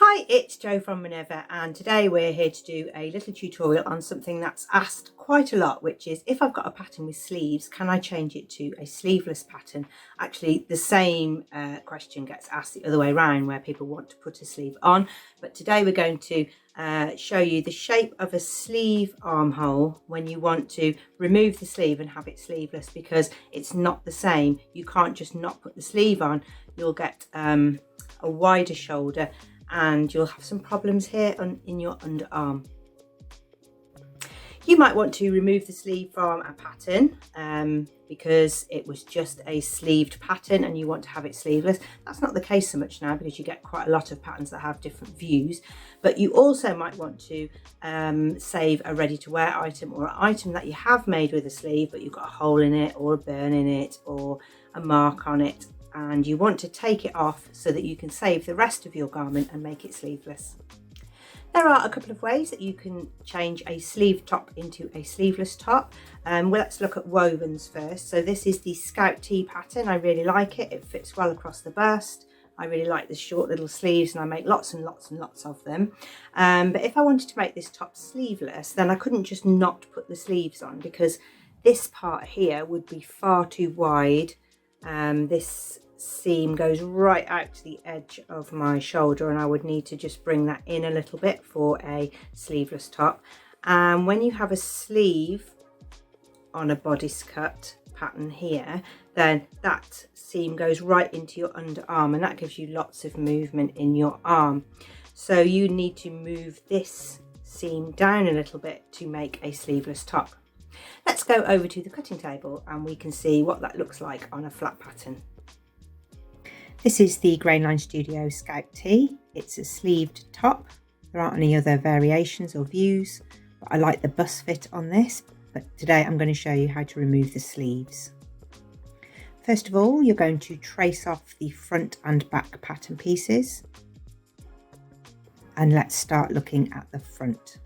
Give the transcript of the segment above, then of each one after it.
Hi, it's Jo from Minerva, and today we're here to do a little tutorial on something that's asked quite a lot, which is if I've got a pattern with sleeves, can I change it to a sleeveless pattern? Actually, the same question gets asked the other way around, where people want to put a sleeve on, but today we're going to show you the shape of a sleeve armhole when you want to remove the sleeve and have it sleeveless, because it's not the same. You can't just not put the sleeve on. You'll get a wider shoulder and you'll have some problems here in your underarm. You might want to remove the sleeve from a pattern because it was just a sleeved pattern and you want to have it sleeveless. That's not the case so much now, because you get quite a lot of patterns that have different views. But you also might want to save a ready-to-wear item, or an item that you have made with a sleeve but you've got a hole in it or a burn in it or a mark on it, and you want to take it off so that you can save the rest of your garment and make it sleeveless. There are a couple of ways that you can change a sleeve top into a sleeveless top. Well, let's look at wovens first. So this is the Scout Tee pattern. I really like it. It fits well across the bust. I really like the short little sleeves, and I make lots and lots and lots of them. But if I wanted to make this top sleeveless, then I couldn't just not put the sleeves on, because this part here would be far too wide. This seam goes right out to the edge of my shoulder, and I would need to just bring that in a little bit for a sleeveless top. And when you have a sleeve on a bodice cut pattern here, then that seam goes right into your underarm, and that gives you lots of movement in your arm. So you need to move this seam down a little bit to make a sleeveless top. Let's go over to the cutting table and we can see what that looks like on a flat pattern. This is the Grainline Studio Scout Tee. It's a sleeved top. There aren't any other variations or views, but I like the bust fit on this. But today I'm going to show you how to remove the sleeves. First of all, you're going to trace off the front and back pattern pieces. And let's start looking at the front.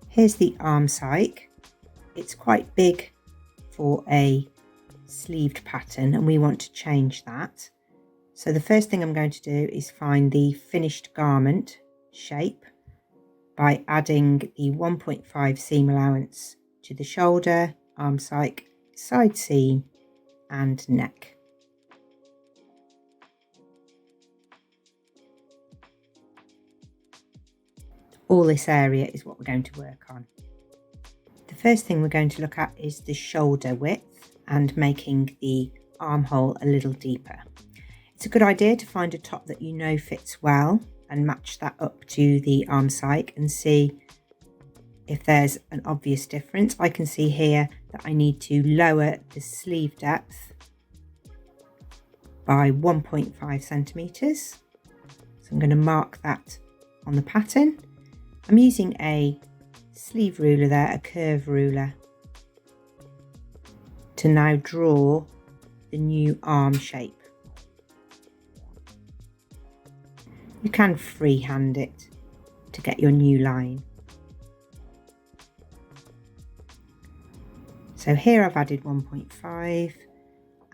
Here's the arm sike. It's quite big for a sleeved pattern and we want to change that. So the first thing I'm going to do is find the finished garment shape by adding the 1.5 seam allowance to the shoulder, arm sike, side seam and neck. All this area is what we're going to work on. The first thing we're going to look at is the shoulder width and making the armhole a little deeper. It's a good idea to find a top that you know fits well and match that up to the arm sike and see if there's an obvious difference. I can see here that I need to lower the sleeve depth by 1.5 centimeters. So I'm going to mark that on the pattern. I'm using a sleeve ruler there, a curve ruler, to now draw the new arm shape. You can freehand it to get your new line. So here I've added 1.5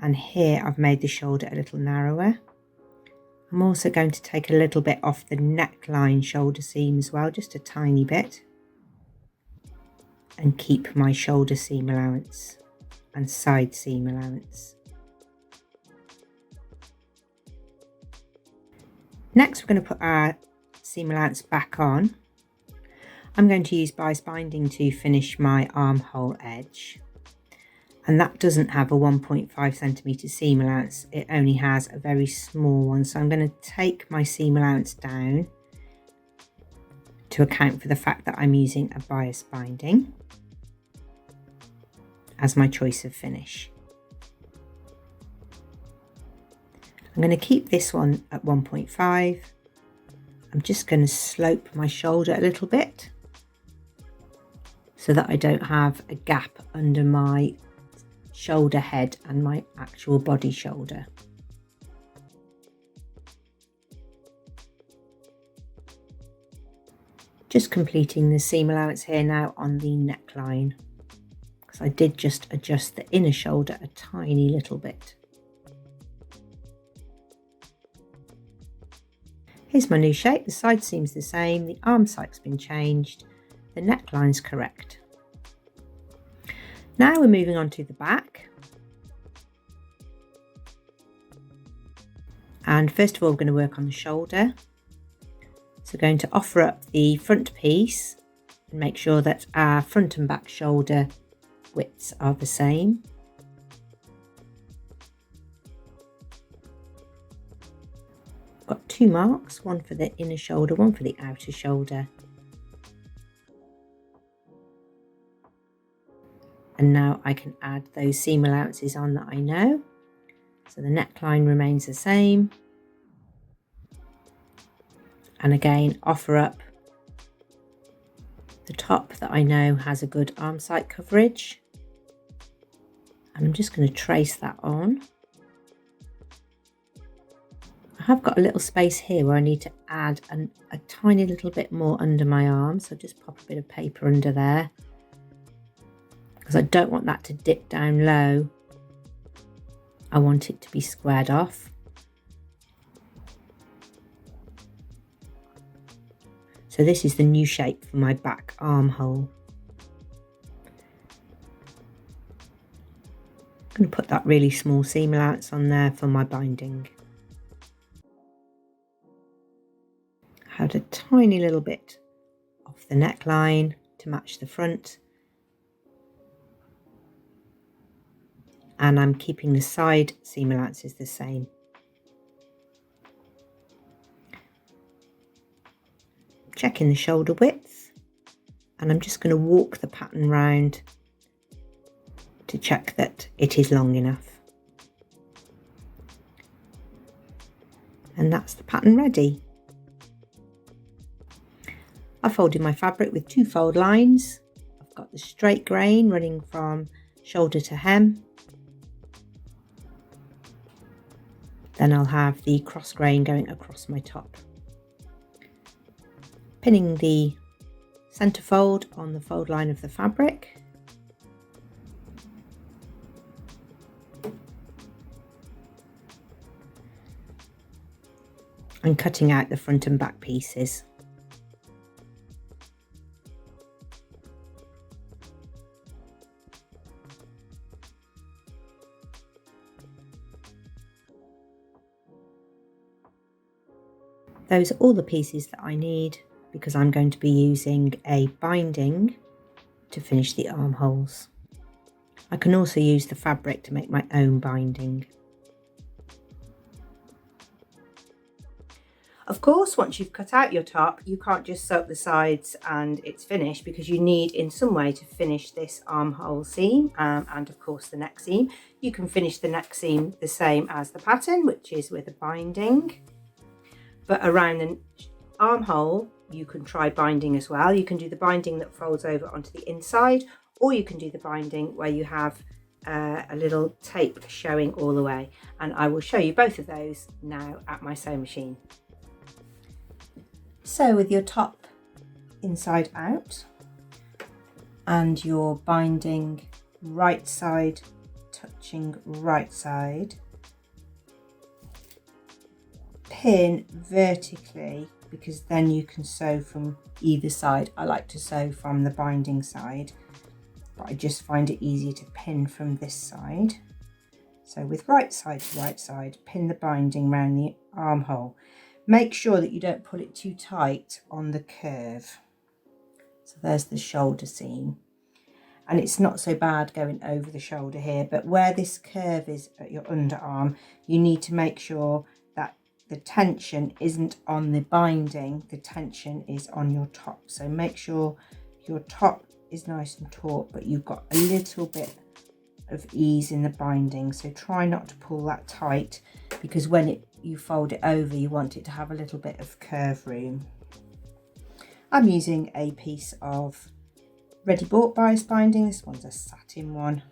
and here I've made the shoulder a little narrower. I'm also going to take a little bit off the neckline shoulder seam as well, just a tiny bit, and keep my shoulder seam allowance and side seam allowance. Next, we're going to put our seam allowance back on. I'm going to use bias binding to finish my armhole edge, and that doesn't have a 1.5 centimeter seam allowance. It only has a very small one, so I'm going to take my seam allowance down to account for the fact that I'm using a bias binding as my choice of finish. I'm going to keep this one at 1.5. I'm just going to slope my shoulder a little bit so that I don't have a gap under my shoulder head and my actual body shoulder. Just completing the seam allowance here now on the neckline, because I did just adjust the inner shoulder a tiny little bit. Here's my new shape. The side seam's the same, the arm site's been changed, the neckline's correct. Now we're moving on to the back. And first of all, we're going to work on the shoulder. So we're going to offer up the front piece and make sure that our front and back shoulder widths are the same. Got two marks, one for the inner shoulder, one for the outer shoulder. And now I can add those seam allowances on that I know. So the neckline remains the same. And again, offer up the top that I know has a good arm site coverage. And I'm just going to trace that on. I have got a little space here where I need to add a tiny little bit more under my arm. So just pop a bit of paper under there, because I don't want that to dip down low. I want it to be squared off. So this is the new shape for my back armhole. I'm going to put that really small seam allowance on there for my binding. Had a tiny little bit off the neckline to match the front. And I'm keeping the side seam allowances the same. Checking the shoulder width, and I'm just going to walk the pattern round to check that it is long enough. And that's the pattern ready. I folded my fabric with 2 fold lines. I've got the straight grain running from shoulder to hem. Then I'll have the cross grain going across my top. Pinning the centre fold on the fold line of the fabric. And cutting out the front and back pieces. Those are all the pieces that I need, because I'm going to be using a binding to finish the armholes. I can also use the fabric to make my own binding. Of course, once you've cut out your top, you can't just sew up the sides and it's finished, because you need in some way to finish this armhole seam and of course the neck seam. You can finish the neck seam the same as the pattern, which is with a binding. But around the armhole, you can try binding as well. You can do the binding that folds over onto the inside, or you can do the binding where you have a little tape showing all the way. And I will show you both of those now at my sewing machine. So with your top inside out and your binding right side touching right side, pin vertically, because then you can sew from either side. I like to sew from the binding side, but I just find it easier to pin from this side. So with right side to right side, pin the binding around the armhole. Make sure that you don't pull it too tight on the curve. So there's the shoulder seam. And it's not so bad going over the shoulder here, but where this curve is at your underarm, you need to make sure that the tension isn't on the binding, the tension is on your top. So make sure your top is nice and taut, but you've got a little bit of ease in the binding. So try not to pull that tight, because when you fold it over, you want it to have a little bit of curve room. I'm using a piece of ready bought bias binding. This one's a satin one,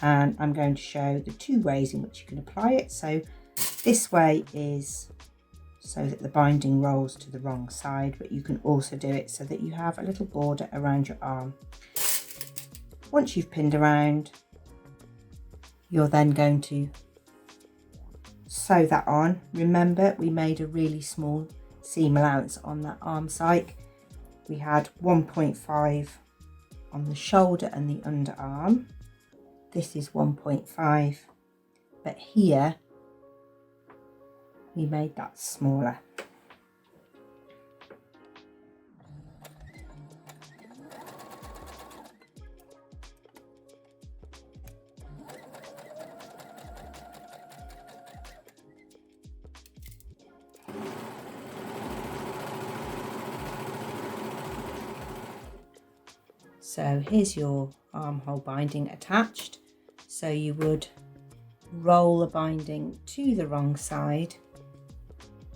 and I'm going to show the 2 ways in which you can apply it. So this way is so that the binding rolls to the wrong side, but you can also do it so that you have a little border around your arm. Once you've pinned around, you're then going to sew that on. Remember, we made a really small seam allowance on that arm side. We had 1.5 on the shoulder and the underarm. This is 1.5, but here we made that smaller. So here's your armhole binding attached. So you would roll the binding to the wrong side,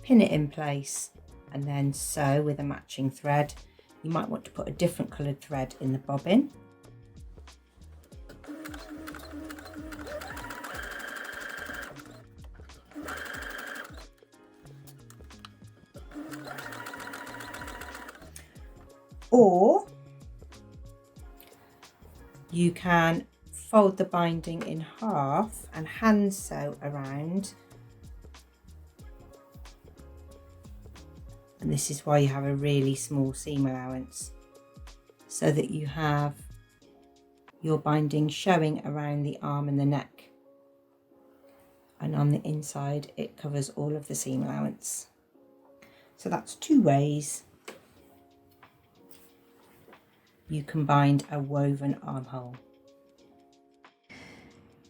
pin it in place, and then sew with a matching thread. You might want to put a different coloured thread in the bobbin. Or you can fold the binding in half and hand sew around. And this is why you have a really small seam allowance, so that you have your binding showing around the arm and the neck. And on the inside, it covers all of the seam allowance. So that's 2 ways you can bind a woven armhole.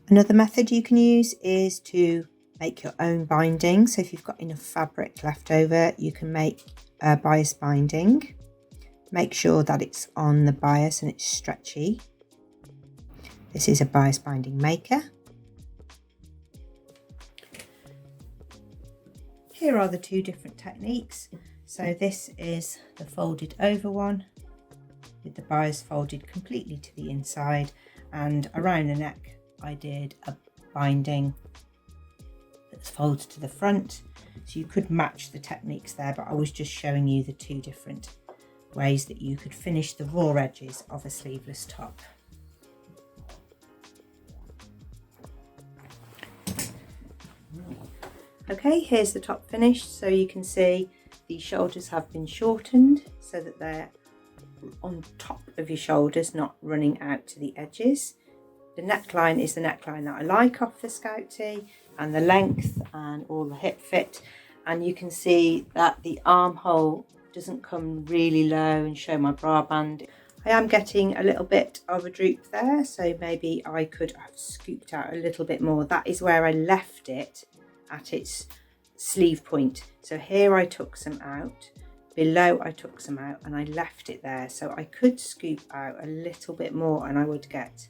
Another method you can use is to make your own binding. So if you've got enough fabric left over, you can make a bias binding. Make sure that it's on the bias and it's stretchy. This is a bias binding maker. Here are the 2 different techniques. So this is the folded over one, with the bias folded completely to the inside, and around the neck I did a binding that's folded to the front. So you could match the techniques there, but I was just showing you the 2 different ways that you could finish the raw edges of a sleeveless top. Okay, here's the top finished. So you can see the shoulders have been shortened so that they're on top of your shoulders, not running out to the edges. The neckline is the neckline that I like off the Scout tee, and the length and all the hip fit. And you can see that the armhole doesn't come really low and show my bra band. I am getting a little bit of a droop there, so maybe I could have scooped out a little bit more. That is where I left it at its sleeve point. So here I took some out, below I took some out, and I left it there. So I could scoop out a little bit more and I would get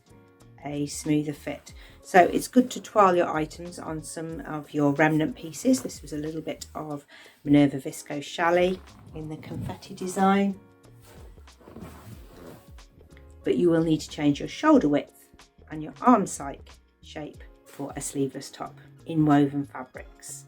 a smoother fit. So it's good to toile your items on some of your remnant pieces. This was a little bit of Minerva Viscose Chalet in the confetti design. But you will need to change your shoulder width and your arm shape for a sleeveless top in woven fabrics.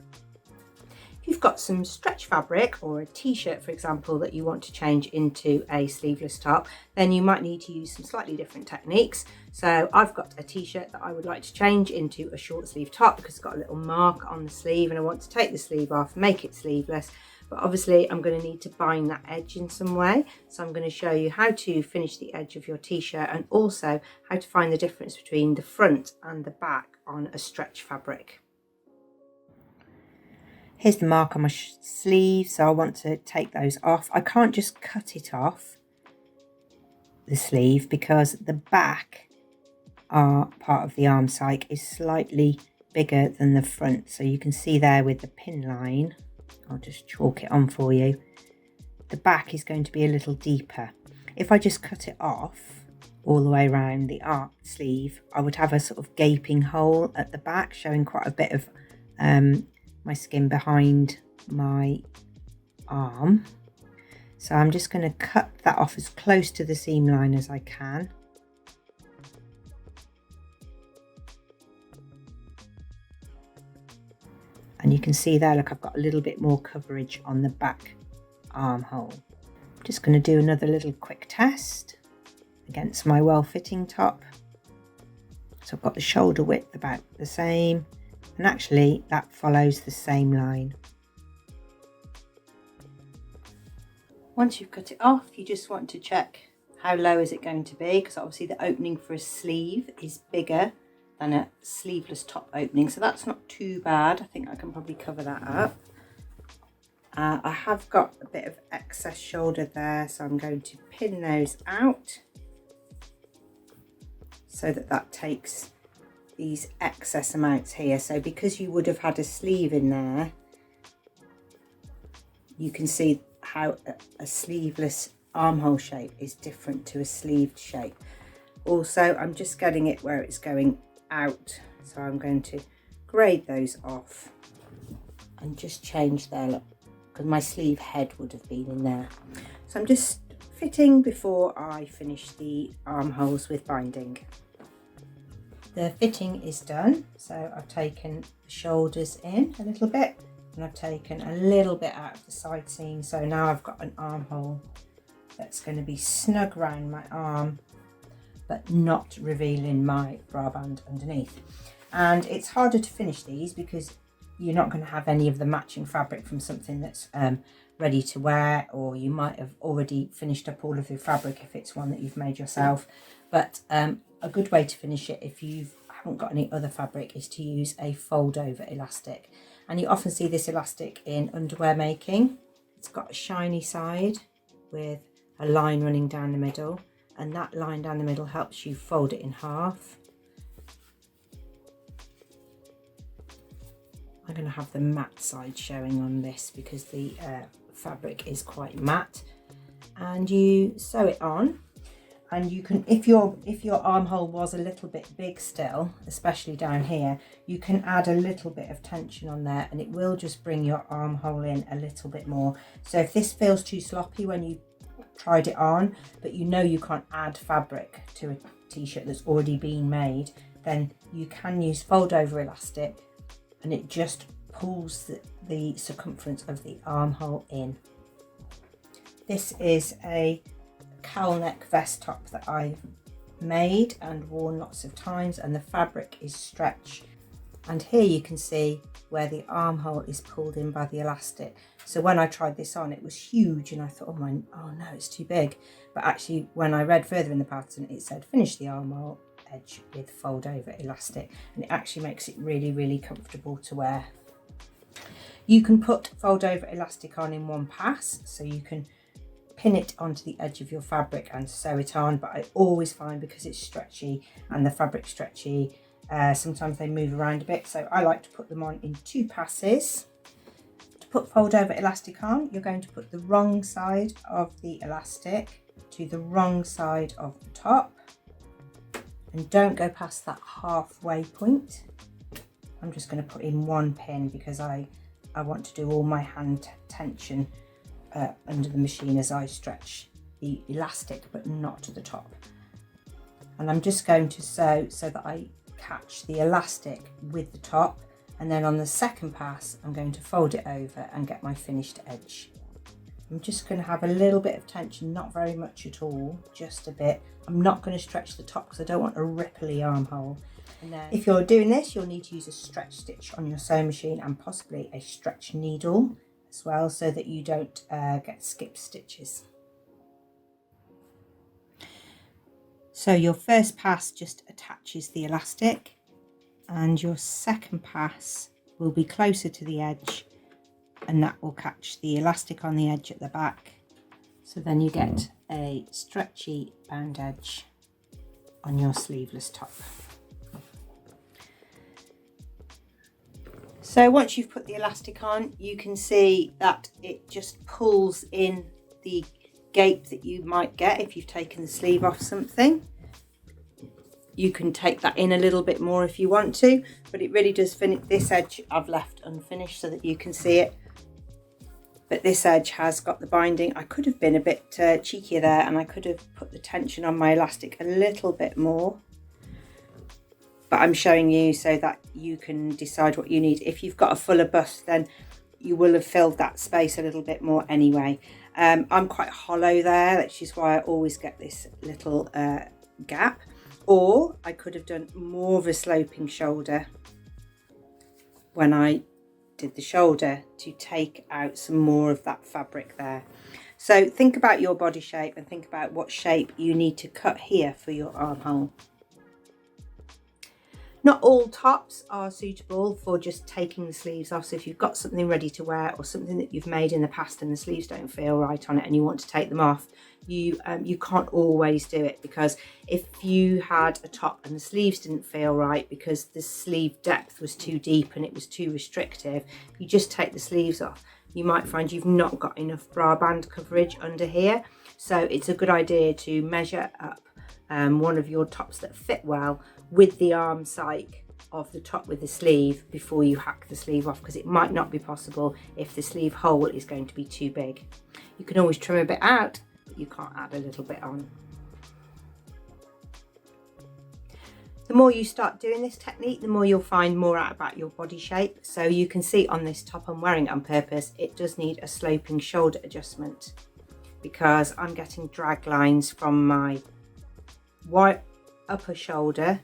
If you've got some stretch fabric or a t-shirt, for example, that you want to change into a sleeveless top, then you might need to use some slightly different techniques. So I've got a t-shirt that I would like to change into a short sleeve top because it's got a little mark on the sleeve and I want to take the sleeve off, make it sleeveless. But obviously I'm going to need to bind that edge in some way. So I'm going to show you how to finish the edge of your t-shirt and also how to find the difference between the front and the back on a stretch fabric. Here's the mark on my sleeve, so I want to take those off. I can't just cut it off the sleeve because the back part of the arm side is slightly bigger than the front. So you can see there with the pin line, I'll just chalk it on for you. The back is going to be a little deeper. If I just cut it off all the way around the arm sleeve, I would have a sort of gaping hole at the back showing quite a bit of my skin behind my arm. So I'm just going to cut that off as close to the seam line as I can. And you can see there, look, I've got a little bit more coverage on the back armhole. I'm just going to do another little quick test against my well-fitting top. So I've got the shoulder width about the same, and actually that follows the same line. Once you've cut it off, you just want to check how low is it going to be, because obviously the opening for a sleeve is bigger than a sleeveless top opening, so that's not too bad. I think I can probably cover that up. I have got a bit of excess shoulder there, so I'm going to pin those out so that that takes these excess amounts here. So because you would have had a sleeve in there, you can see how a sleeveless armhole shape is different to a sleeved shape. Also, I'm just getting it where it's going out, so I'm going to grade those off and just change their look, because my sleeve head would have been in there. So I'm just fitting before I finish the armholes with binding. The fitting is done, so I've taken the shoulders in a little bit and I've taken a little bit out of the side seam, so now I've got an armhole that's going to be snug around my arm but not revealing my bra band underneath. And it's harder to finish these because you're not going to have any of the matching fabric from something that's ready to wear, or you might have already finished up all of your fabric if it's one that you've made yourself. But a good way to finish it if you haven't got any other fabric is to use a fold over elastic. And you often see this elastic in underwear making. It's got a shiny side with a line running down the middle, and that line down the middle helps you fold it in half. I'm going to have the matte side showing on this because the fabric is quite matte, and you sew it on. And you can, if your armhole was a little bit big still, especially down here, you can add a little bit of tension on there and it will just bring your armhole in a little bit more. So if this feels too sloppy when you tried it on, but you know you can't add fabric to a t-shirt that's already been made, then you can use fold over elastic and it just pulls the circumference of the armhole in. This is a cowl neck vest top that I've made and worn lots of times, and the fabric is stretch, and here you can see where the armhole is pulled in by the elastic. So when I tried this on, it was huge and I thought, oh no, it's too big. But actually when I read further in the pattern, it said finish the armhole edge with fold over elastic, and it actually makes it really, really comfortable to wear. You can put fold over elastic on in one pass, so you can pin it onto the edge of your fabric and sew it on, but I always find because it's stretchy and the fabric's stretchy, sometimes they move around a bit, so I like to put them on in two passes. To put fold over elastic on, you're going to put the wrong side of the elastic to the wrong side of the top, and don't go past that halfway point. I'm just going to put in one pin because I want to do all my hand tension under the machine as I stretch the elastic, but not to the top. And I'm just going to sew so that I catch the elastic with the top, and then on the second pass I'm going to fold it over and get my finished edge. I'm just going to have a little bit of tension, not very much at all, just a bit. I'm not going to stretch the top because I don't want a ripply armhole. And then if you're doing this, you'll need to use a stretch stitch on your sewing machine and possibly a stretch needle as well, so that you don't get skip stitches. So your first pass just attaches the elastic, and your second pass will be closer to the edge, and that will catch the elastic on the edge at the back. So then you get a stretchy bound edge on your sleeveless top. So once you've put the elastic on, you can see that it just pulls in the gape that you might get if you've taken the sleeve off something. You can take that in a little bit more if you want to, but it really does finish. This edge I've left unfinished so that you can see it, but this edge has got the binding. I could have been a bit cheekier there, and I could have put the tension on my elastic a little bit more, but I'm showing you so that you can decide what you need. If you've got a fuller bust, then you will have filled that space a little bit more anyway. I'm quite hollow there, which is why I always get this little gap. Or I could have done more of a sloping shoulder when I did the shoulder to take out some more of that fabric there. So think about your body shape and think about what shape you need to cut here for your armhole. Not all tops are suitable for just taking the sleeves off. So if you've got something ready to wear or something that you've made in the past and the sleeves don't feel right on it and you want to take them off, you can't always do it, because if you had a top and the sleeves didn't feel right because the sleeve depth was too deep and it was too restrictive, if you just take the sleeves off, you might find you've not got enough bra band coverage under here. So it's a good idea to measure up one of your tops that fit well with the arm sike of the top with the sleeve before you hack the sleeve off, because it might not be possible if the sleeve hole is going to be too big. You can always trim a bit out, but you can't add a little bit on. The more you start doing this technique, the more you'll find more out about your body shape. So you can see on this top I'm wearing it on purpose, it does need a sloping shoulder adjustment, because I'm getting drag lines from my white upper shoulder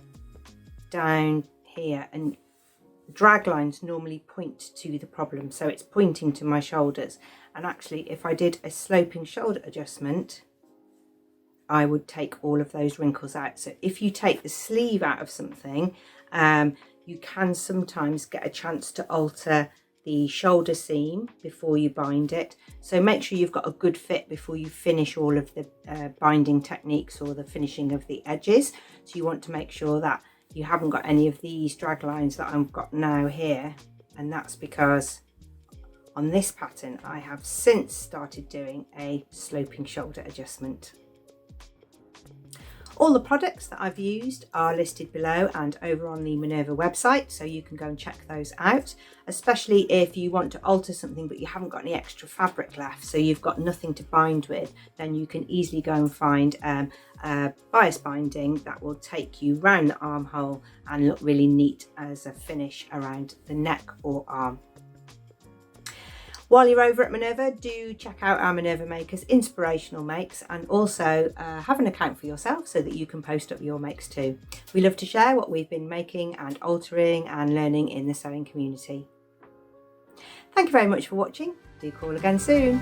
down here, and drag lines normally point to the problem, so it's pointing to my shoulders. And actually, if I did a sloping shoulder adjustment, I would take all of those wrinkles out. So if you take the sleeve out of something, you can sometimes get a chance to alter the shoulder seam before you bind it. So make sure you've got a good fit before you finish all of the binding techniques or the finishing of the edges. So you want to make sure that you haven't got any of these drag lines that I've got now here, and that's because on this pattern I have since started doing a sloping shoulder adjustment. All the products that I've used are listed below and over on the Minerva website, so you can go and check those out, especially if you want to alter something but you haven't got any extra fabric left, so you've got nothing to bind with. Then you can easily go and find a bias binding that will take you round the armhole and look really neat as a finish around the neck or arm. While you're over at Minerva, do check out our Minerva Makers inspirational makes, and also have an account for yourself so that you can post up your makes too. We love to share what we've been making and altering and learning in the sewing community. Thank you very much for watching. Do call again soon.